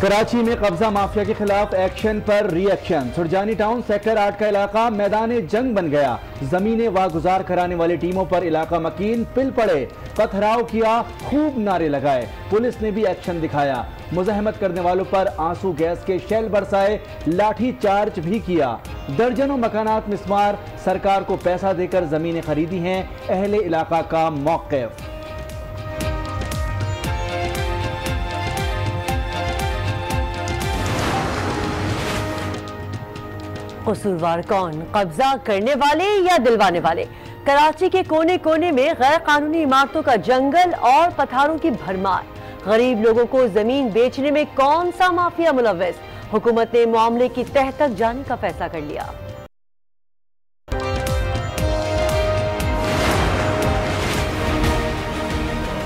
कराची में कब्जा माफिया के खिलाफ एक्शन पर रिएक्शन। सुरजानी टाउन सेक्टर 8 का इलाका मैदान जंग बन गया। जमीनें वागुजार कराने वाली टीमों पर इलाका मकीन पिल पड़े। पथराव किया, खूब नारे लगाए। पुलिस ने भी एक्शन दिखाया। मुज़ाहमत करने वालों पर आंसू गैस के शेल बरसाए, लाठी चार्ज भी किया। दर्जनों मकानात मिस्मार। सरकार को पैसा देकर जमीनें खरीदी हैं। अहले इलाका का मौक़िफ़। कसूरवार कौन, कब्जा करने वाले या दिलवाने वाले? कराची के कोने कोने में गैर कानूनी इमारतों का जंगल और पत्थरों की भरमार। गरीब लोगों को जमीन बेचने में कौन सा माफिया मुलव्वस? हुकूमत ने मामले की तह तक जाने का फैसला कर लिया।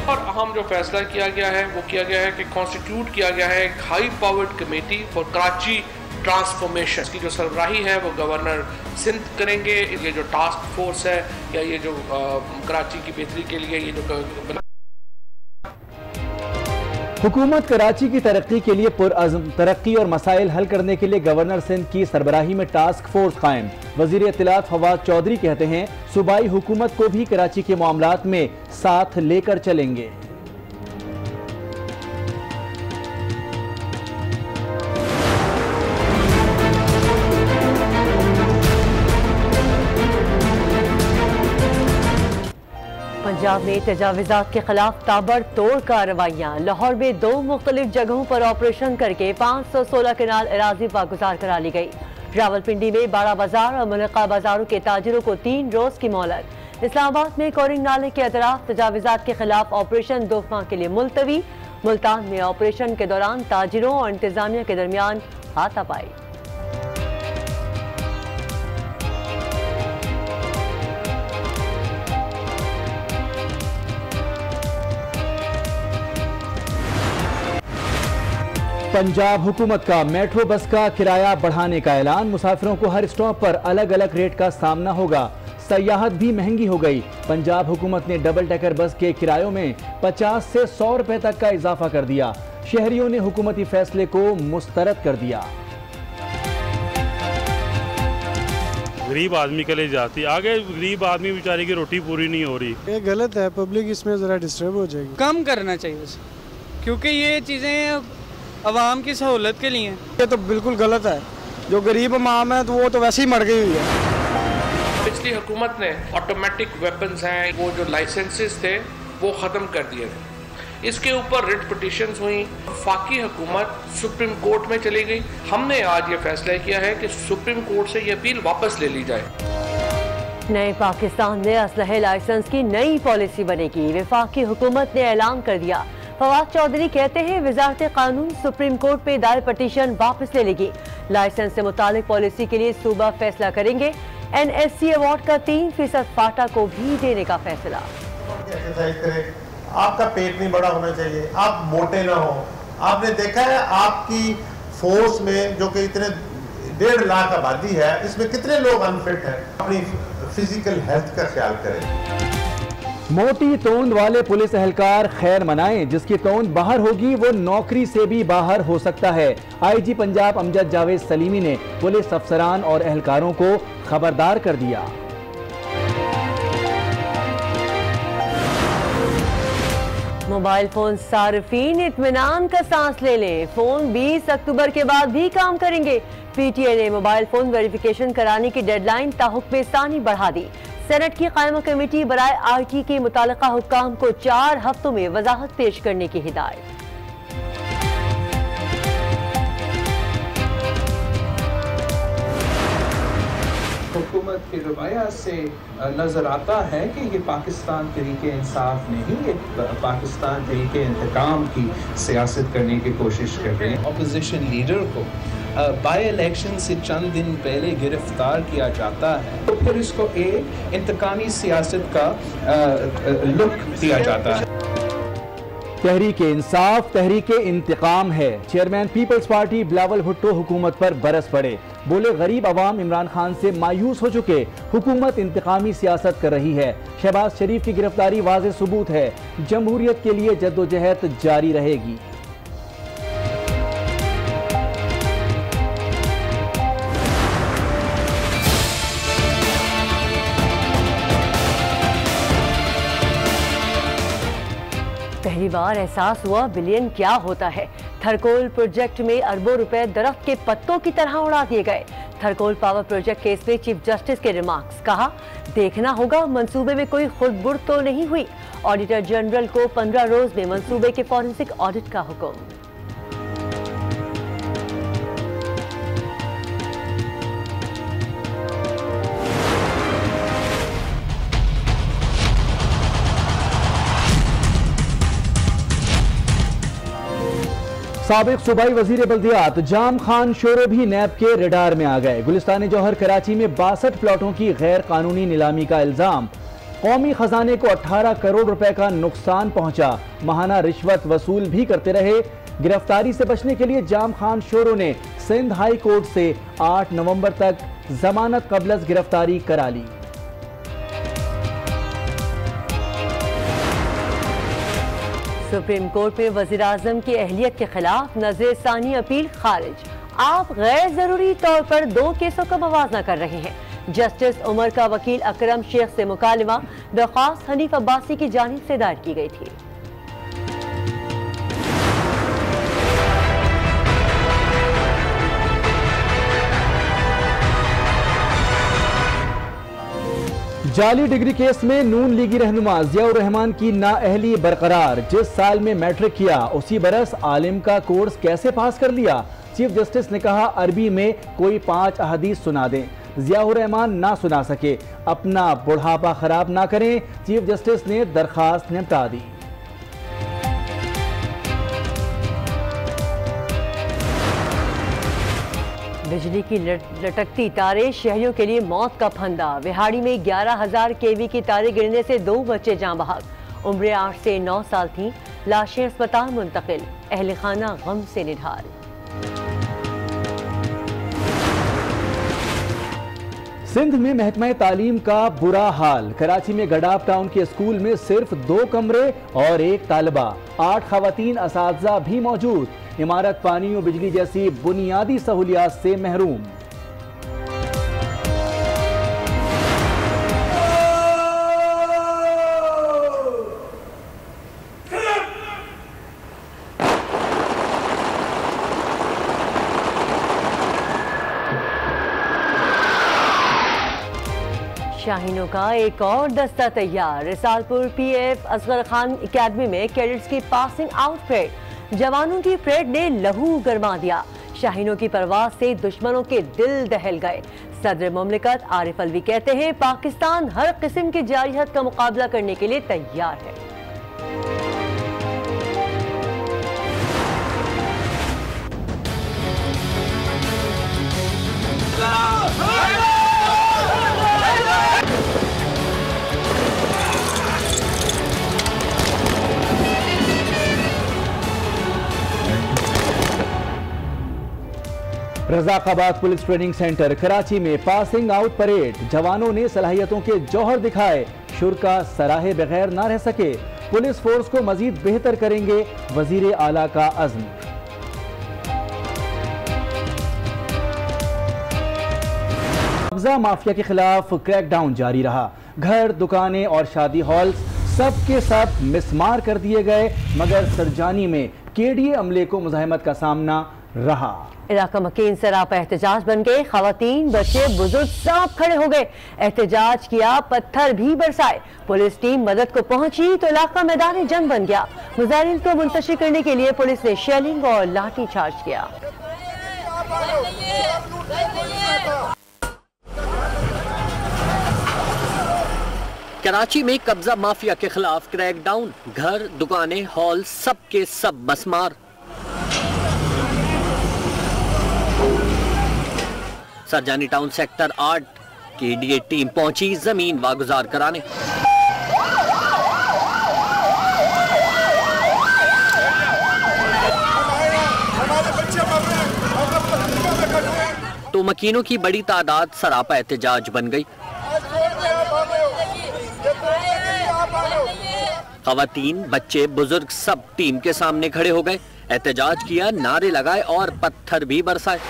और अहम जो फैसला किया गया है वो किया गया है कि कॉन्स्टिट्यूट किया गया है एक high powered committee for Karachi transformation. की जो सरबराही है वो गवर्नर सिंध करेंगे। ये जो टास्क फोर्स है या ये जो कराची की बेहतरी के लिए ये जो हुकूमत कराची की तरक्की के लिए पुरअज़्म तरक्की और मसाइल हल करने के लिए गवर्नर सिंध की सरबराही में टास्क फोर्स कायम। वज़ीर इत्तलात फवाद चौधरी कहते हैं सूबाई हुकूमत को भी कराची के मामलात में साथ लेकर चलेंगे। पंजाब में तजाविज़ात के खिलाफ ताबड़तोड़ कार्रवाइयाँ। लाहौर में 2 मुख्तलिफ जगहों पर ऑपरेशन करके 516 कनाल अराजी वागुजार करा ली गई। रावलपिंडी में 12 बाजार और मुल्का बाजारों के ताजिरों को 3 रोज की मोहलत। इस्लामाबाद में कोरिंग नाले के अतराफ तजाविज़ात के खिलाफ ऑपरेशन 2 माह के लिए मुलतवी। मुल्तान में ऑपरेशन के दौरान ताजिरों और इंतजामिया के दरमियान हाथापाई। पंजाब हुकूमत का मेट्रो बस का किराया बढ़ाने का ऐलान। मुसाफिरों को हर स्टॉप पर अलग अलग रेट का सामना होगा। सयाहत भी महंगी हो गई। पंजाब हुकूमत ने डबल डेकर बस के किरायों में 50 से 100 रुपए तक का इजाफा कर दिया। शहरियों ने हुकूमती फैसले को मुस्तरद कर दिया। गरीब आदमी के लिए जाती आगे, गरीब आदमी बेचारे की रोटी पूरी नहीं हो रही। ये गलत है, पब्लिक इसमें ज़रा डिस्टर्ब हो जाएगी। कम करना चाहिए उसे, क्योंकि ये चीज़ें अवाम की सहूलत के लिए। ये तो बिल्कुल गलत है। जो गरीब अवाम है तो वो तो वैसे ही मर गई हुई है। पिछली हुकूमत ने ऑटोमेटिक वेपन्स हैं वो जो लाइसेंसेस थे वो ख़त्म कर दिए थे। इसके ऊपर रिट पिटिशंस हुई। वफाकी हुकूमत सुप्रीम कोर्ट में चली गई। हमने आज ये फैसला किया है कि सुप्रीम कोर्ट से ये अपील वापस ले ली जाए। नए पाकिस्तान में असलहे लाइसेंस की नई पॉलिसी बनेगी। वफाकी हुकूमत ने ऐलान कर दिया। फवाद चौधरी कहते हैं वजारत कानून सुप्रीम कोर्ट पे दायर पटिशन वापस ले लेगी। लाइसेंस से मुतालिक पॉलिसी के लिए सूबा फैसला करेंगे। NSC अवार्ड का 3% फाटा को भी देने का फैसला। आपका पेट नहीं बड़ा होना चाहिए, आप मोटे ना हो। आपने देखा है आपकी फोर्स में जो कि इतने 1.5 लाख आबादी है, इसमें कितने लोग अनफिट हैं। अपनी फिजिकल हेल्थ का ख्याल करें। मोटी तोंद वाले पुलिस एहलकार खैर मनाएं। जिसकी तोंद बाहर होगी वो नौकरी से भी बाहर हो सकता है। IG पंजाब अमजद जावेद सलीमी ने पुलिस अफसरान और एहलकारों को खबरदार कर दिया। मोबाइल फोन सार्फिन इत्मीनान का सांस ले लें। फोन 20 अक्टूबर के बाद भी काम करेंगे। PTI ने मोबाइल फोन वेरिफिकेशन कराने की डेडलाइन ताहुक्म सानी बढ़ा दी। सेनेट की कायमा कमेटी बराए RT के मुतालिका हुक्काम को 4 हफ्तों में वजाहत पेश करने की हिदायत। हुकूमत के रवैया से नज़र आता है कि ये पाकिस्तान तरीके इंसाफ नहीं, ये पाकिस्तान तरीके इंतकाम की सियासत करने की कोशिश कर रहे हैं। अपोजिशन लीडर को बाई इलेक्शन से चंद दिन पहले गिरफ्तार किया जाता है तो फिर इसको एक इंतकामी सियासत का लुक दिया जाता है। तहरीके इंसाफ तहरीके इंतकाम है। Chairman Peoples Party Bilawal Bhutto हुकूमत पर बरस पड़े। बोले गरीब अवाम इमरान खान से मायूस हो चुके। हुकूमत इंतकामी सियासत कर रही है। शहबाज शरीफ की गिरफ्तारी वाज़ेह सबूत है। जमहूरियत के लिए जद्दोजहद जारी रहेगी। पहली बार एहसास हुआ बिलियन क्या होता है। थरकोल प्रोजेक्ट में अरबों रुपए दरख्त के पत्तों की तरह उड़ा दिए गए। थरकोल पावर प्रोजेक्ट केस में चीफ जस्टिस के रिमार्क्स, कहा देखना होगा मंसूबे में कोई खुर्द-बुर्द तो नहीं हुई। ऑडिटर जनरल को 15 रोज में मंसूबे के फॉरेंसिक ऑडिट का हुक्म। साबिक सूबाई वजीर बल्दियात जाम खान शोरो भी नैब के रडार में आ गए। गुलिस्तान जौहर कराची में 62 प्लॉटों की गैर कानूनी नीलामी का इल्जाम। कौमी खजाने को 18 करोड़ रुपए का नुकसान पहुंचा। माहाना रिश्वत वसूल भी करते रहे। गिरफ्तारी से बचने के लिए जाम खान शोरो ने सिंध हाई कोर्ट से 8 नवंबर तक जमानत कबलस गिरफ्तारी करा ली। सुप्रीम कोर्ट में वजीर आजम की अहलियत के खिलाफ नजर सानी अपील खारिज। आप गैर जरूरी तौर पर 2 केसों का मवाजना कर रहे हैं। जस्टिस उमर का वकील अकरम शेख से मुकालमा, दरख्वास्त हनीफ अब्बासी की जानिब से दायर की गई थी। जाली डिग्री केस में नून लीगी रहनुमा जियाउर रहमान की नाअहली बरकरार। जिस साल में मैट्रिक किया उसी बरस आलिम का कोर्स कैसे पास कर लिया। चीफ जस्टिस ने कहा अरबी में कोई 5 अहदीस सुना दें। जियाउर रहमान ना सुना सके, अपना बुढ़ापा खराब ना करें। चीफ जस्टिस ने दरखास्त निपटा दी। बिजली की लटकती तारें शहरियों के लिए मौत का फंदा। विहाड़ी में 11,000 केवी की तारें गिरने से 2 बच्चे जान बहक। उम्र 8 से 9 साल थी। लाशें अस्पताल मुंतकिल। अहले खाना गम से निढाल। सिंध में महकमा तालीम का बुरा हाल। कराची में गडाफ टाउन के स्कूल में सिर्फ 2 कमरे और 1 तालिबा। 8 खवातीन असातिज़ा भी मौजूद। इमारत पानी और बिजली जैसी बुनियादी सहूलियात से महरूम। शाहीनों का एक और दस्ता तैयार। रिसालपुर पीएफ असगर खान एकेडमी में कैडेट्स की पासिंग आउट परेड। जवानों की परेड ने लहू गरमा दिया। शाहीनों की परवाज से दुश्मनों के दिल दहल गए। सदर मुमलिकत आरिफ अलवी कहते हैं पाकिस्तान हर किस्म की जारियत का मुकाबला करने के लिए तैयार है। रज़ाकाबाद पुलिस ट्रेनिंग सेंटर कराची में पासिंग आउट परेड। जवानों ने सलाहियतों के जौहर दिखाए। शुरा सराहे बगैर ना रह सके। पुलिस फोर्स को मजीद बेहतर करेंगे वजीर आला का अज़्म। कब्जा माफिया के खिलाफ क्रैकडाउन जारी रहा। घर, दुकानें और शादी हॉल्स सब के सब मिसमार कर दिए गए, मगर सरजानी में केडीए अमले को मुज़ाहमत का सामना रहा। इलाका मकीन सरापा एहतजाज बन गए। खवातीन, बच्चे, बुजुर्ग सब खड़े हो गए। एहतजाज किया, पत्थर भी बरसाए। पुलिस टीम मदद को पहुंची तो इलाका मैदान जंग बन गया। मुजाहिरीन को मुंतशिर करने के लिए पुलिस ने शेलिंग और लाठी चार्ज किया। कराची में कब्जा माफिया के खिलाफ क्रैकडाउन। घर, दुकानें, हॉल सब के सब मसमार। सरजानी टाउन सेक्टर 8 केडीए टीम पहुंची जमीन वागुजार कराने। तो मकीनों की बड़ी तादाद सरापा एहतजाज बन गई। खवातीन, बच्चे, बुजुर्ग सब टीम के सामने खड़े हो गए। एहतजाज किया, नारे लगाए और पत्थर भी बरसाए।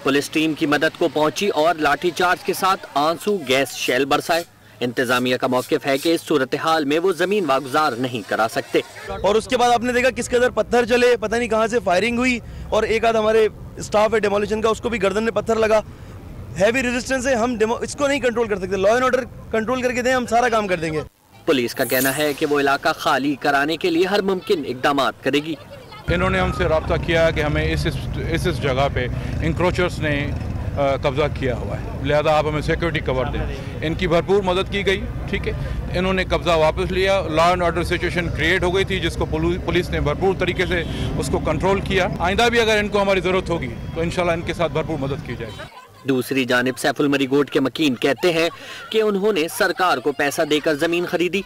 पुलिस टीम की मदद को पहुंची और लाठीचार्ज के साथ आंसू गैस शेल बरसाए। इंतजामिया का मौकिफ है कि इस सूरत हाल में वो जमीन वागुजार नहीं करा सकते। और उसके बाद आपने देखा किस कदर पत्थर चले, पता नहीं कहां से फायरिंग हुई, और एक आध हमारे स्टाफ है डेमोलिशन का, उसको भी गर्दन में पत्थर लगा। हैवी रेजिस्टेंस है, हम इसको नहीं कंट्रोल कर सकते। लॉ एंड ऑर्डर कंट्रोल करके दें, हम सारा काम कर देंगे। पुलिस का कहना है कि वो इलाका खाली कराने के लिए हर मुमकिन इकदाम करेगी। इन्होंने हमसे रब्ता किया कि हमें इस जगह पे इंक्रोचर्स ने कब्जा किया हुआ है, लिहाजा आप हमें सिक्योरिटी कवर दें। इनकी भरपूर मदद की गई, ठीक है। इन्होंने कब्जा वापस लिया, law and order situation create हो गई थी जिसको पुलिस ने भरपूर तरीके से उसको कंट्रोल किया। आइंदा भी अगर इनको हमारी ज़रूरत होगी तो इंशाल्लाह इनके साथ भरपूर मदद की जाएगी। दूसरी जानिब सैफुल मरी गोट के मकीन कहते हैं कि उन्होंने सरकार को पैसा देकर जमीन खरीदी।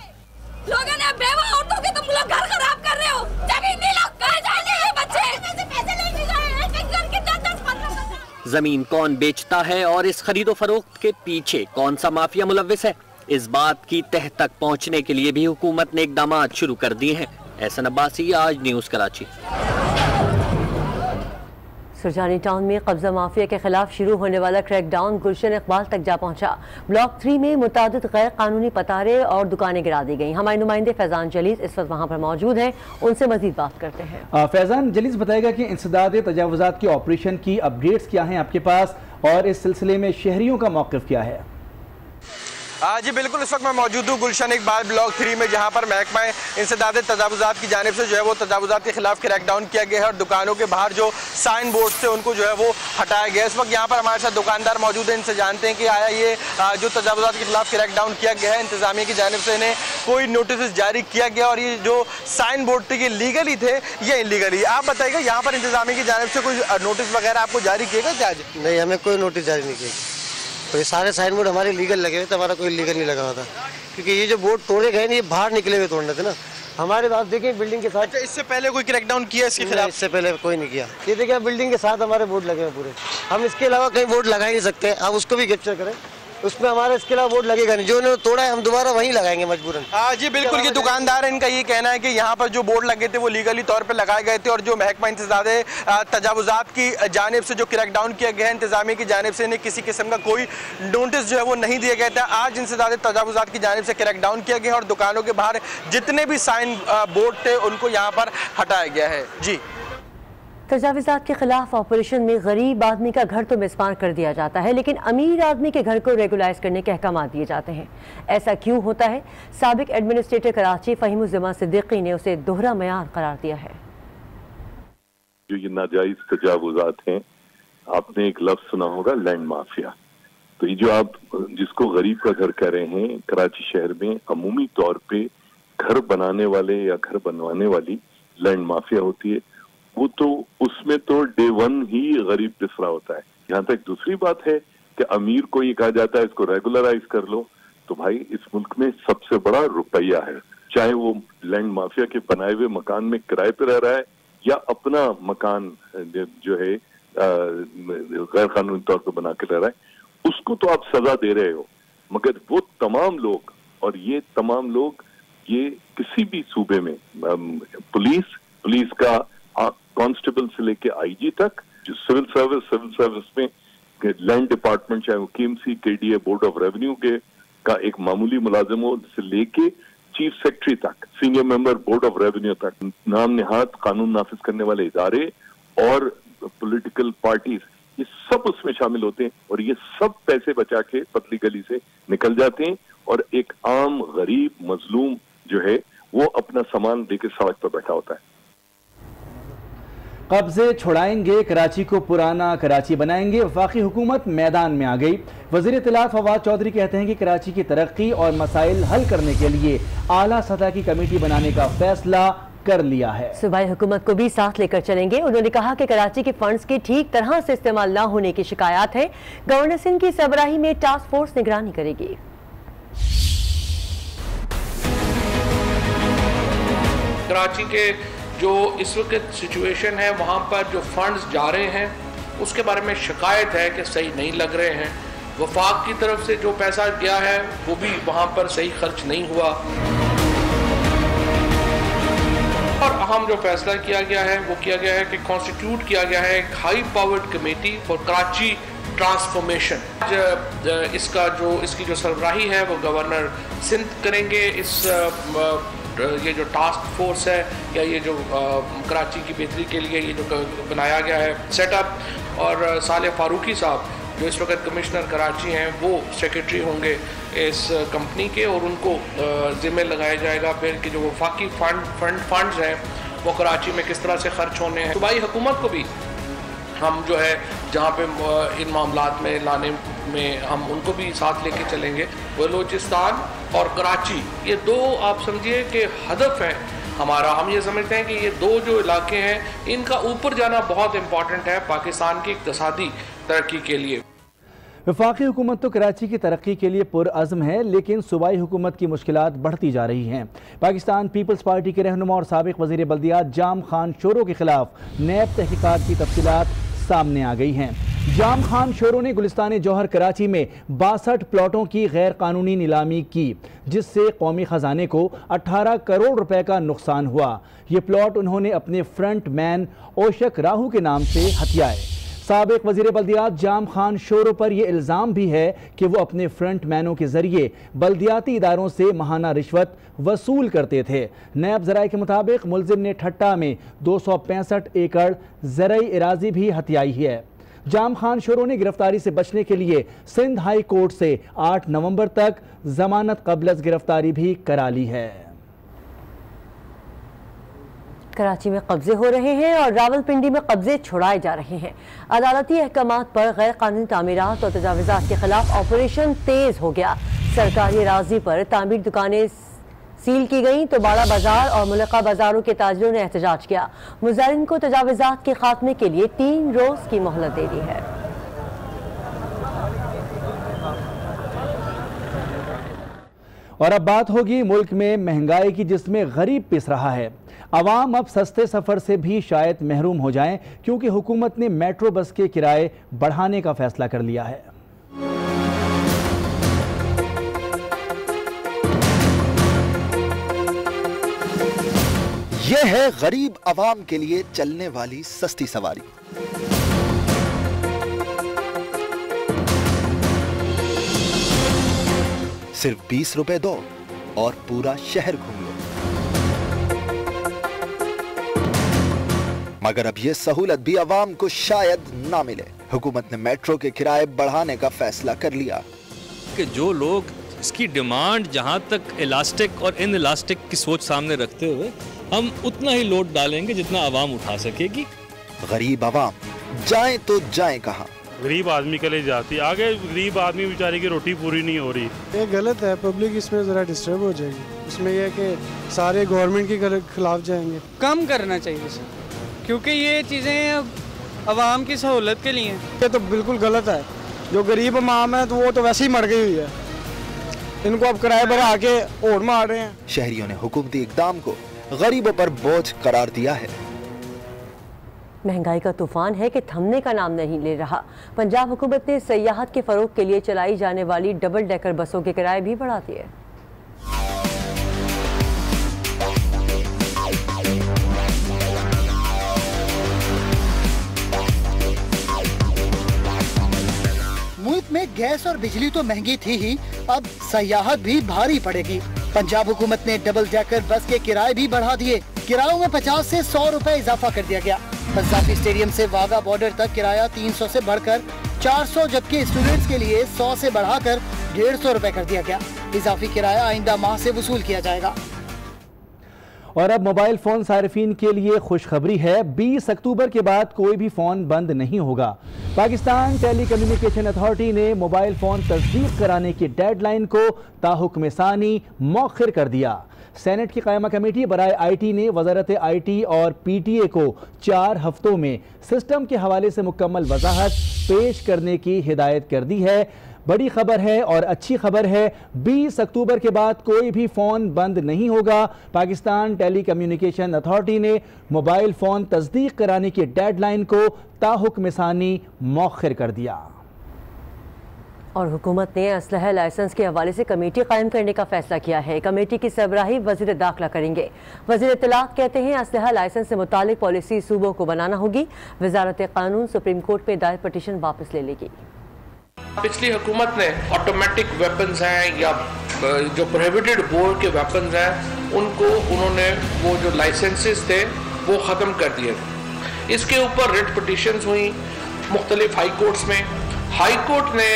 लोगों ने बेवा औरतों के तुम लोग घर खराब कर रहे हो, जमीन नहीं लोग कहाँ जाएंगे ये बच्चे? पैसे लेके गए, एक घर के 10-15 जमीन कौन बेचता है और इस खरीदो फरोख्त के पीछे कौन सा माफिया मुलव्विस है, इस बात की तह तक पहुँचने के लिए भी हुकूमत ने इकदाम शुरू कर दिए हैं। एहसन अब्बासी, आज न्यूज़ कराची। सुरजानी टाउन में कब्जा माफिया के खिलाफ शुरू होने वाला क्रैकडाउन गुलशन इकबाल तक जा पहुंचा। ब्लॉक 3 में मुतादिद गैर कानूनी पतारे और दुकानें गिरा दी गई। हमारे नुमाइंदे फैजान जलीस इस वक्त वहां पर मौजूद हैं, उनसे मजीद बात करते हैं। फैजान जलीस बताएगा कि इंसदाद तजावुजात के ऑपरेशन की अपडेट्स क्या हैं आपके पास, और इस सिलसिले में शहरियों का मौक़िफ़ क्या है? जी बिल्कुल, इस वक्त मैं मौजूद हूँ गुलशन इकबाल ब्लॉक 3 में, जहाँ पर महकमा इंसदाद तजावुजात की जानिब से जो है वो तजावुजात के खिलाफ क्रैकडाउन किया गया है और दुकानों के बाहर जो साइन बोर्ड थे उनको जो है वो हटाया गया है। इस वक्त यहाँ पर हमारे साथ दुकानदार मौजूद हैं, इनसे जानते हैं कि आया ये जो तजावुजात के खिलाफ क्रैकडाउन किया गया है, इंतजामिया की जानिब से इन्हें कोई नोटिस जारी किया गया और ये जो साइन बोर्ड थे ये लीगली थे या इलीगली? आप बताइएगा, यहाँ पर इंतजामिया की जानिब से कोई नोटिस वगैरह आपको जारी किया गया? नहीं, हमें कोई नोटिस जारी नहीं किया। तो ये सारे साइन बोर्ड हमारे लीगल लगे हुए थे, हमारा कोई लीगल नहीं लगा हुआ था, क्योंकि ये जो बोर्ड तोड़े गए ये बाहर निकले हुए तोड़ने थे ना। हमारे पास देखिए बिल्डिंग के साथ। इससे पहले कोई क्रैकडाउन किया इसके खिलाफ? इससे पहले कोई नहीं किया। ये देखिए बिल्डिंग के साथ हमारे बोर्ड लगे हुए पूरे, हम इसके अलावा कहीं बोर्ड लगा ही नहीं सकते। आप उसको भी कैप्चर करें, उसमें हमारा इसके अलावा बोर्ड लगेगा नहीं। जो इन्होंने तोड़ा है हम दोबारा वहीं लगाएंगे मजबूरन। जी बिल्कुल, ये दुकानदार है, इनका ये कहना है कि यहाँ पर जो बोर्ड लगे थे वो लीगली तौर पे लगाए गए थे और जो महकमा इंतजाद तजावुजात की जानिब से जो क्रैकडाउन किया गया है, इंतजामिया की जानिब से इन्हें किसी किस्म का कोई नोटिस जो है वो नहीं दिया गया था। आज इंतजाद तजावुजात की जानिब से क्रैकडाउन किया गया और दुकानों के बाहर जितने भी साइन बोर्ड थे उनको यहाँ पर हटाया गया है। जी, तजावुजात के खिलाफ ऑपरेशन में गरीब आदमी का घर तो मिसमार कर दिया जाता है, लेकिन अमीर आदमी के घर को रेगुलाइज करने के अहकाम दिए जाते हैं। ऐसा क्यों होता है? साबिक एडमिनिस्ट्रेटर कराची फ़हीमुज़्ज़मान सिद्दीकी ने उसे दोहरा मयार करार दिया है। जो ये नाजायज तजावुजात हैं, आपने एक लफ्ज सुना होगा, लैंड माफिया। तो ये जो आप जिसको गरीब का घर कह रहे हैं, कराची शहर में अमूमी तौर पे घर बनाने वाले या घर बनवाने वाली लैंड माफिया होती है। वो तो उसमें तो डे 1 ही गरीब पिसरा होता है। यहाँ तक दूसरी बात है कि अमीर को ये कहा जाता है इसको रेगुलराइज कर लो। तो भाई इस मुल्क में सबसे बड़ा रुपया है, चाहे वो लैंड माफिया के बनाए हुए मकान में किराए पे रह रहा है या अपना मकान जो है गैर कानूनी तौर पर बना के रह रहा है, उसको तो आप सजा दे रहे हो। मगर वो तमाम लोग, और ये तमाम लोग ये किसी भी सूबे में पुलिस का कांस्टेबल से लेके आईजी तक, जो सिविल सर्विस में लैंड डिपार्टमेंट, चाहे वो KMC, KDA, board of revenue के का एक मामूली मुलाजिम हो से लेके चीफ सेक्रेटरी तक, senior member board of revenue तक, नाम निहाद कानून नाफिज करने वाले इदारे और पॉलिटिकल पार्टीज, ये सब उसमें शामिल होते हैं और ये सब पैसे बचा के पतली गली से निकल जाते हैं और एक आम गरीब मजलूम जो है वो अपना सामान लेके सड़क पर बैठा होता है। कब्जे छुड़ाएंगे, कराची को पुराना कराची बनाएंगे, वफाकी हुकूमत मैदान में आ गई। वज़ीर इत्तलात फवाद चौधरी कहते हैं कि कराची की तरक्की और मसाइल हल करने के लिए आला सतह की कमेटी बनाने का फैसला कर लिया है। सूबाई हुकूमत को भी साथ लेकर चलेंगे। उन्होंने कहा कि कराची के फंड्स की ठीक तरह से इस्तेमाल न होने की शिकायत है। गवर्नर सिंह की सरबराही में टास्क फोर्स निगरानी करेगी। कराची के जो इस वक्त सिचुएशन है, वहाँ पर जो फंड्स जा रहे हैं उसके बारे में शिकायत है कि सही नहीं लग रहे हैं। वफाक की तरफ से जो पैसा गया है वो भी वहाँ पर सही खर्च नहीं हुआ। और अहम जो फैसला किया गया है वो किया गया है कि कॉन्स्टिट्यूट किया गया है एक high powered committee for Karachi transformation. इसकी जो सरबराही है वो गवर्नर सिंध करेंगे। ये जो टास्क फोर्स है या ये जो कराची की बेहतरी के लिए ये जो बनाया गया है सेटअप, और साले फारूकी साहब जो इस वक्त कमिश्नर कराची हैं वो सेक्रेटरी होंगे इस कंपनी के, और उनको ज़िम्मे लगाया जाएगा फिर कि जो वफाकी फंड्स हैं वो कराची में किस तरह से खर्च होने हैं। सूबाई हुकूमत को भी हम जो है जहाँ पे इन मामलात में लाने में हम उनको भी साथ लेके चलेंगे। बलूचिस्तान और कराची ये दो आप समझिए कि हदफ है हमारा। हम ये समझते हैं कि ये दो जो इलाके हैं इनका ऊपर जाना बहुत इम्पॉर्टेंट है पाकिस्तान की इक़्तिसादी तरक्की के लिए। वफाकी हुकूमत तो कराची की तरक्की के लिए पुरअज़्म है, लेकिन सूबाई हुकूमत की मुश्किलात बढ़ती जा रही हैं। पाकिस्तान पीपल्स पार्टी के रहनुमा और साबिक़ वज़ीर बल्दियात जाम खान शोरो के खिलाफ नैब तहकीकात की तफसीलात सामने आ गई हैं। जाम खान शोरो ने गुलिस्तान जौहर कराची में 62 प्लॉटों की गैर कानूनी नीलामी की, जिससे कौमी ख़जाने को 18 करोड़ रुपए का नुकसान हुआ। ये प्लॉट उन्होंने अपने फ्रंट मैन ओशक राहू के नाम से हथियाए। साबिक़ वज़ीर बल्दियात जाम खान शोरो पर यह इल्ज़ाम भी है कि वो अपने फ्रंट मैनों के ज़रिए बल्दियाती इदारों से माहाना रिश्वत वसूल करते थे। नैब ज़राए के मुताबिक मुलजिम ने ठट्टा में 265 एकड़ ज़रई इराज़ी भी हथियाई है। जाम खान शोरो ने गिरफ्तारी से बचने के लिए सिंध हाई कोर्ट से 8 नवंबर तक जमानत कबलज गिरफ्तारी भी करा ली है। कराची में कब्जे हो रहे हैं और रावलपिंडी में कब्जे छुड़ाए जा रहे हैं। अदालती अहकामात पर गैर कानूनी तामीरात और तजावीज़ात के खिलाफ ऑपरेशन तेज हो गया। सरकारी अराज़ी पर तामीर दुकानें सील की गई तो बाड़ा बाजार और मुल्का बाजारों के ताजिरों ने एहतजाज किया। मुजाहिरीन को तजावीज़ात के खात्मे के लिए 3 रोज की मोहलत दे दी है। और अब बात होगी मुल्क में महंगाई की, जिसमें गरीब पिस रहा है। अवाम अब सस्ते सफ़र से भी शायद महरूम हो जाएं, क्योंकि हुकूमत ने मेट्रो बस के किराए बढ़ाने का फैसला कर लिया है। यह है गरीब अवाम के लिए चलने वाली सस्ती सवारी। सिर्फ 20 रुपए दो और पूरा शहर घूम लो। मगर अब यह सहूलत भी अवाम को शायद ना मिले। हुकूमत ने मेट्रो के किराए बढ़ाने का फैसला कर लिया कि जो लोग इसकी डिमांड जहां तक इलास्टिक और इन इलास्टिक की सोच सामने रखते हुए हम उतना ही लोड डालेंगे जितना आवाम उठा सकेगी। गरीब आवाम जाए तो जाए कहां? गरीब आदमी के लिए जाती है, आगे गरीब आदमी बेचारे की रोटी पूरी नहीं हो रही। ये गलत है, पब्लिक इसमें ज़रा डिस्टर्ब हो जाएगी। इसमें यह है कि सारे गवर्नमेंट के खिलाफ जाएंगे। कम करना चाहिए सर, क्योंकि ये चीज़ें आवाम की सहूलत के लिए हैं। ये तो बिल्कुल गलत है। जो गरीब आवाम है तो वो तो वैसे ही मर गई हुई है, इनको अब किराए बढ़ा के और मार रहे हैं। शहरियों ने हुकूमती इक़दाम को गरीबों पर बोझ करार दिया है। महंगाई का तूफान है कि थमने का नाम नहीं ले रहा। पंजाब हुकूमत ने सयाहत के फरोग के लिए चलाई जाने वाली डबल डेकर बसों के किराए भी बढ़ा दिए। मुल्क में गैस और बिजली तो महंगी थी ही, अब सयाहत भी भारी पड़ेगी। पंजाब हुकूमत ने डबल डेकर बस के किराए भी बढ़ा दिए। किरायों में 50 से 100 रुपए इजाफा कर दिया गया। पंजाबी स्टेडियम से वाघा बॉर्डर तक किराया 300 से बढ़कर 400, जबकि स्टूडेंट्स के लिए 100 से बढ़ाकर 150 रुपए कर दिया गया। इजाफी किराया आइंदा माह से वसूल किया जाएगा। और अब मोबाइल फ़ोन सारिफीन के लिए खुशखबरी है। 20 अक्टूबर के बाद कोई भी फ़ोन बंद नहीं होगा। पाकिस्तान टेली कम्युनिकेशन अथॉरिटी ने मोबाइल फ़ोन तस्दीक कराने की डेडलाइन को ताहुक्म सानी मौखिर कर दिया। सेनेट की कायमा कमेटी बराए IT ने वजारत IT और PTA को 4 हफ्तों में सिस्टम के हवाले से मुकम्मल वजाहत पेश करने की हिदायत कर दी है। बड़ी खबर है और अच्छी खबर है, 20 अक्टूबर के बाद कोई भी फ़ोन बंद नहीं होगा। पाकिस्तान टेली कम्युनिकेशन अथॉरिटी ने मोबाइल फ़ोन तस्दीक कराने की डेडलाइन को ताहुक्म सानी मौखिर कर दिया। और हुकूमत ने असलहा लाइसेंस के हवाले से कमेटी कायम करने का फैसला किया है। कमेटी की सरबराही वज़ीर दाखिला करेंगे। वज़ीर इत्तलात कहते हैं असलहा लाइसेंस से मुतालिक पॉलिसी सूबों को बनाना होगी। वजारत कानून सुप्रीम कोर्ट में दायर पटिशन वापस ले लेगी। पिछली हुकूमत ने ऑटोमेटिक वेपन्स हैं या जो प्रोहिबिटेड बोर के वेपन्स हैं उनको उन्होंने वो जो लाइसेंसेस थे वो ख़त्म कर दिए थे। इसके ऊपर रिट पिटिशंस हुई मुख्तलिफ हाई कोर्ट्स में। हाई कोर्ट ने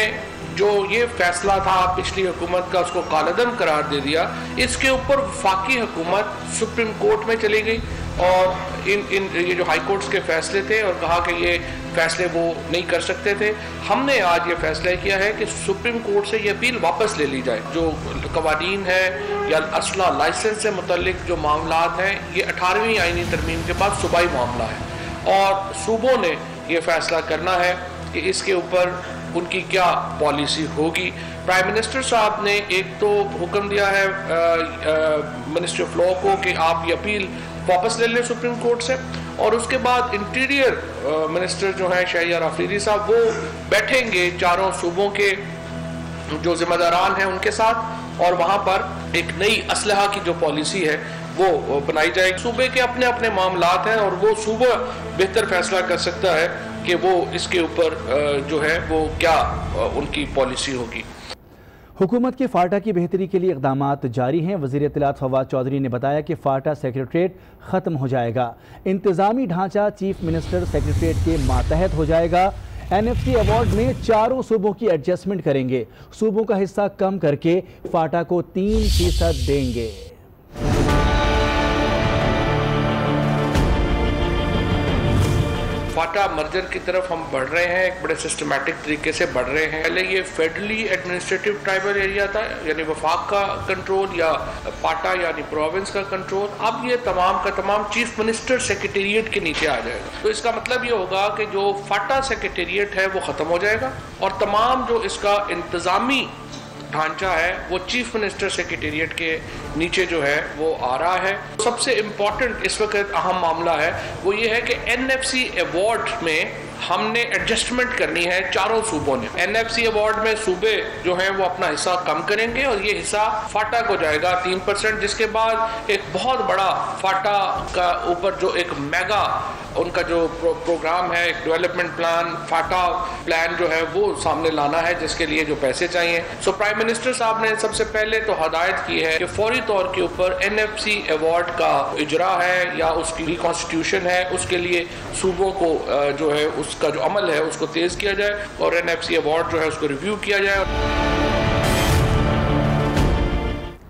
जो ये फैसला था पिछली हुकूमत का उसको कालअदम करार दे दिया। इसके ऊपर वफाकी हुकूमत सुप्रीम कोर्ट में चली गई और ये जो हाई कोर्ट्स के फैसले थे और कहा कि ये फैसले वो नहीं कर सकते थे। हमने आज ये फैसला किया है कि सुप्रीम कोर्ट से ये अपील वापस ले ली जाए। जो कवानीन है या असला लाइसेंस से मुतल्लिक जो मामलात हैं ये 18वीं आईनी तरमीम के बाद सूबाई मामला है और सूबों ने ये फैसला करना है कि इसके ऊपर उनकी क्या पॉलिसी होगी। प्राइम मिनिस्टर साहब ने एक तो हुक्म दिया है मिनिस्ट्री ऑफ लॉ को कि आप ये अपील वापस ले लें सुप्रीम कोर्ट से और उसके बाद इंटीरियर मिनिस्टर जो है शहरियार अफरीदी साहब वो बैठेंगे चारों सूबों के जो जिम्मेदारान हैं उनके साथ और वहाँ पर एक नई असलहा की जो पॉलिसी है वो बनाई जाएगी। सूबे के अपने अपने मामलात हैं और वो सूबा बेहतर फैसला कर सकता है कि वो इसके ऊपर जो है वो क्या उनकी पॉलिसी होगी। हुकूमत के फाटा की बेहतरी के लिए इक़दामात जारी हैं। वज़ीर इत्तलात फवाद चौधरी ने बताया कि फाटा सेक्रेटरीट ख़त्म हो जाएगा। इंतज़ामी ढांचा चीफ मिनिस्टर सेक्रेटरीट के मातहत हो जाएगा। NFC अवार्ड में चारों सूबों की एडजस्टमेंट करेंगे। सूबों का हिस्सा कम करके फाटा को 3% देंगे। फाटा मर्जर की तरफ हम बढ़ रहे हैं, एक बड़े सिस्टमैटिक तरीके से बढ़ रहे हैं। पहले ये फेडरली एडमिनिस्ट्रेटिव ट्राइबल एरिया था यानी वफाक का कंट्रोल या फाटा यानी प्रोविंस का कंट्रोल। अब ये तमाम का तमाम चीफ मिनिस्टर सेक्रेटेरिएट के नीचे आ जाएगा। तो इसका मतलब ये होगा कि जो फाटा सेक्रेटेरिएट है वो ख़त्म हो जाएगा और तमाम जो इसका इंतज़ामी ढांचा है वो चीफ मिनिस्टर सेक्रेटेरिएट के नीचे जो है वो आ रहा है। सबसे इम्पॉर्टेंट इस वक्त अहम मामला है वो ये है कि NFC अवार्ड में हमने एडजस्टमेंट करनी है चारों सूबों ने। NFC अवार्ड में सूबे जो हैं वो अपना हिस्सा कम करेंगे और ये हिस्सा फाटा को जाएगा 3%, जिसके बाद एक बहुत बड़ा फाटा का ऊपर जो एक मेगा उनका जो प्रोग्राम है, एक डेवलपमेंट प्लान, फाटा प्लान जो है वो सामने लाना है जिसके लिए जो पैसे चाहिए। सो प्राइम मिनिस्टर साहब ने सबसे पहले तो हदायत की है कि फौरी तौर के ऊपर NFC अवार्ड का इजरा है या उसकी रिकॉन्स्टिट्यूशन है उसके लिए सूबों को जो है उसका जो अमल है उसको तेज किया जाए और NFC अवार्ड जो है उसको रिव्यू किया जाए।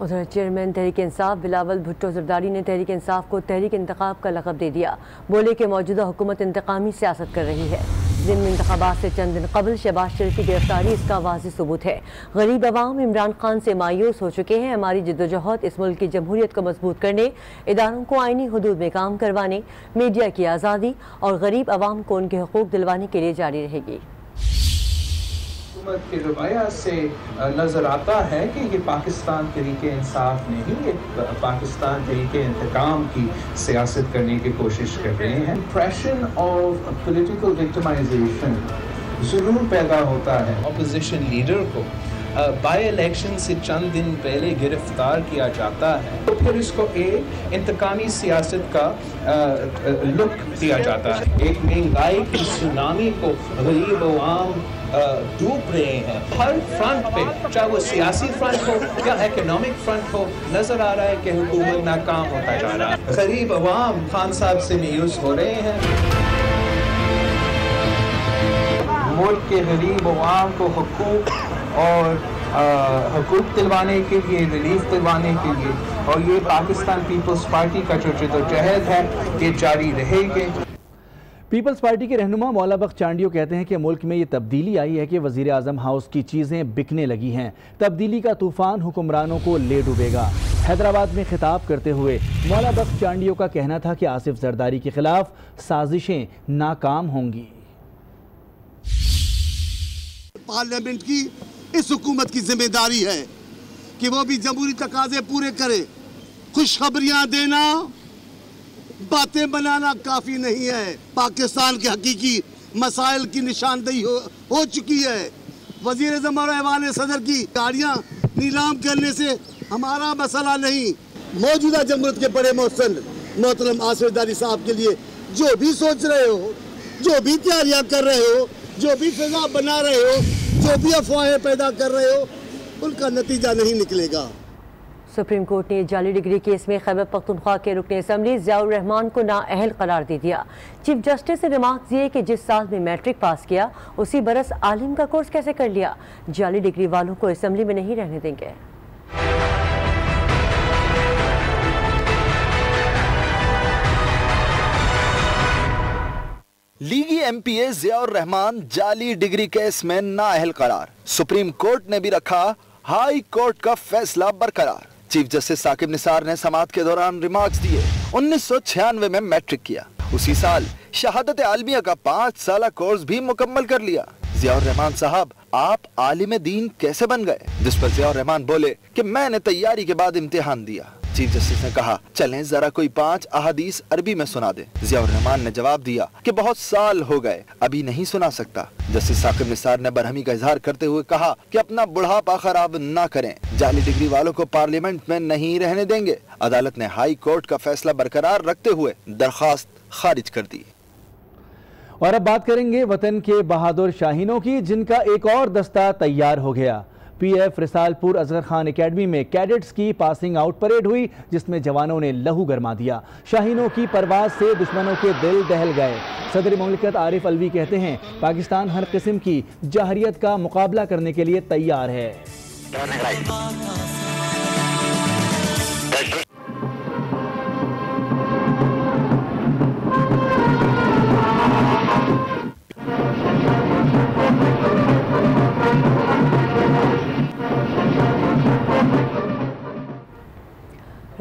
उधर चेयरमैन तहरीक इंसाफ बिलावल भुट्टो जरदारी ने तहरीक इंसाफ को तहरीक इंतखाब का लक़ब दे दिया। बोले कि मौजूदा हुकूमत इंतकामी सियासत कर रही है। ज़िम्नी इंतखाबात से चंद दिन कबल शहबाज शरीफ की गिरफ्तारी इसका वाज़ेह सबूत है। गरीब अवाम इमरान खान से मायूस हो चुके हैं। हमारी जद्दोजहद इस मुल्क की जमहूरियत को मजबूत करने, इदारों को आईनी हदूद में काम करवाने, मीडिया की आज़ादी और गरीब अवाम को उनके हकूक़ दिलवाने के लिए जारी रहेगी। हुकूमत के रवैया से नज़र आता है कि ये पाकिस्तान तरीके इंसाफ नहीं, ये पाकिस्तान तरीके इंतकाम की सियासत करने की कोशिश कर रहे हैं। इंप्रेशन ऑफ पॉलिटिकल विक्टिमाइजेशन ज़रूर पैदा होता है। अपोजिशन लीडर को बाई इलेक्शन से चंद दिन पहले गिरफ्तार किया जाता है तो फिर इसको एक इंतकामी सियासत का लुक दिया जाता है। एक महंगाई की सुनामी को गरीब अवाम डूब रहे हैं। हर फ्रंट पे, चाहे वो सियासी फ्रंट हो या इकोनॉमिक फ्रंट हो, नजर आ रहा है कि हुकूमत नाकाम होता जा रहा है। गरीब अवाम खान साहब से मायूस हो रहे हैं। मुल्क के गरीब अवाम को हुकूक और हुकूक दिलवाने के लिए, रिलीफ दिलवाने के लिए और ये पाकिस्तान पीपल्स पार्टी का जो जद्दोजहद है ये जारी रहेगी। पीपल्स पार्टी के रहनुमा मौला बख्श चांडियो कहते हैं कि मुल्क में ये तब्दीली आई है कि वज़ीर आज़म हाउस की चीज़ें बिकने लगी हैं। तब्दीली का तूफ़ान हुक्मरानों को ले डूबेगा। हैदराबाद में खिताब करते हुए मौला बख्श चांडियो का कहना था कि आसिफ जरदारी के खिलाफ साजिशें नाकाम होंगी। पार्लियामेंट की इस हुकूमत की जिम्मेदारी है कि वो भी जमहूरी तकाजे पूरे करे। खुशखबरियां देना, बातें बनाना काफी नहीं है। पाकिस्तान के हकीकी मसाइल की निशानदेही हो चुकी है। वजीर आज़म और ऐवान सदर की गाड़ियाँ नीलाम करने से हमारा मसला नहीं। मौजूदा जमहूरियत के बड़े मोहसन मोहतरम आसिफ जरदारी साहब के लिए जो भी सोच रहे हो, जो भी तैयारियां कर रहे हो, जो भी फिजा बना रहे हो, जो भी अफवाहें पैदा कर रहे हो, उनका नतीजा नहीं निकलेगा। सुप्रीम कोर्ट ने जाली डिग्री केस में खैबर पख्तूनख्वा के रुकन असम्बली ज़ियाउर रहमान को नाअहल करार दे दिया। चीफ जस्टिस ने रिमार्क दिए कि जिस साल में मैट्रिक पास किया उसी बरस आलिम का कोर्स कैसे कर लिया। जाली डिग्री वालों को असम्बली में नहीं रहने देंगे। लीगी एमपीए ज़ियाउर रहमान जाली डिग्री केस में नाअहल करार। सुप्रीम कोर्ट ने भी रखा हाई कोर्ट का फैसला बरकरार। चीफ जस्टिस साकिब निसार ने समाअत के दौरान रिमार्क्स दिए। 1996 में मैट्रिक किया, उसी साल शहादत आलमिया का 5 साला कोर्स भी मुकम्मल कर लिया। ज़ियाउर रहमान साहब, आप आलिम दीन कैसे बन गए? जिस पर ज़ियाउर रहमान बोले कि मैंने तैयारी के बाद इम्तिहान दिया। चीफ जस्टिस ने कहा चलें जरा कोई 5 अहादीस अरबी में सुना दे। ज़ियाउर रहमान ने जवाब दिया कि बहुत साल हो गए, अभी नहीं सुना सकता। जस्टिस साकिब निसार ने बरहमी का इजहार करते हुए कहा कि अपना बुढ़ापा खराब ना करें, जाली डिग्री वालों को पार्लियामेंट में नहीं रहने देंगे। अदालत ने हाई कोर्ट का फैसला बरकरार रखते हुए दरखास्त खारिज कर दी। और अब बात करेंगे वतन के बहादुर शाहीनों की, जिनका एक और दस्ता तैयार हो गया। पीएफ रिसालपुर असगर खान एकेडमी में कैडेट्स की पासिंग आउट परेड हुई, जिसमें जवानों ने लहू गरमा दिया। शाहीनों की परवाज से दुश्मनों के दिल दहल गए। सदर मुमलिकत आरिफ अलवी कहते हैं पाकिस्तान हर किस्म की जहरियत का मुकाबला करने के लिए तैयार है।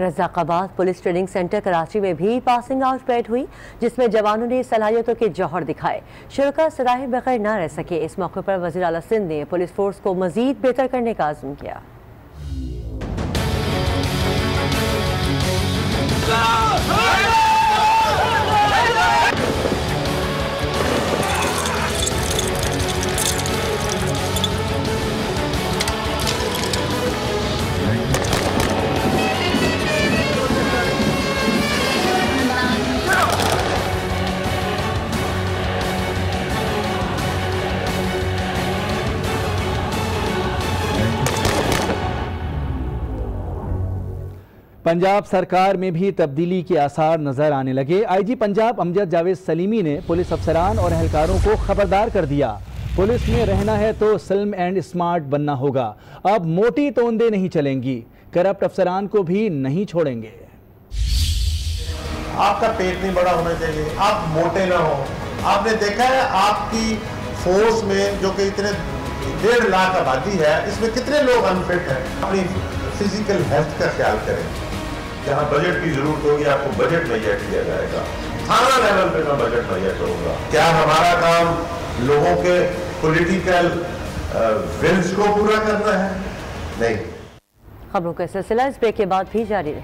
रज़ाकाबाद पुलिस ट्रेनिंग सेंटर कराची में भी पासिंग आउट परेड हुई, जिसमें जवानों ने सलाहियतों के जौहर दिखाए। शुरका सराहे बगैर न रह सके। इस मौके पर वज़ीर आला सिंध ने पुलिस फोर्स को मजीद बेहतर करने का अज़्म किया। पंजाब सरकार में भी तब्दीली के आसार नजर आने लगे। आईजी पंजाब अमजद जावेद सलीमी ने पुलिस अफसरान और एहलकारों को खबरदार कर दिया, पुलिस में रहना है तो स्लिम एंड स्मार्ट बनना होगा। अब मोटी तोंदे नहीं चलेंगी, करप्ट अफसरान को भी नहीं छोड़ेंगे। आपका पेट नहीं बड़ा होना चाहिए, आप मोटे ना हो। आपने देखा है आपकी फोर्स में जो कि इतने 1.5 लाख आबादी है, इसमें कितने लोग अनफिट हैं। अपनी फिजिकल हेल्थ का ख्याल करें। जहाँ बजट की जरूरत होगी आपको बजट मुहैया किया जाएगा। थाना लेवल पे मैं बजट मुहैया करूंगा। क्या हमारा काम लोगों के पॉलिटिकल विल्स को पूरा करना है? नहीं। खबरों का सिलसिला इस ब्रेक के बाद भी जारी रहे।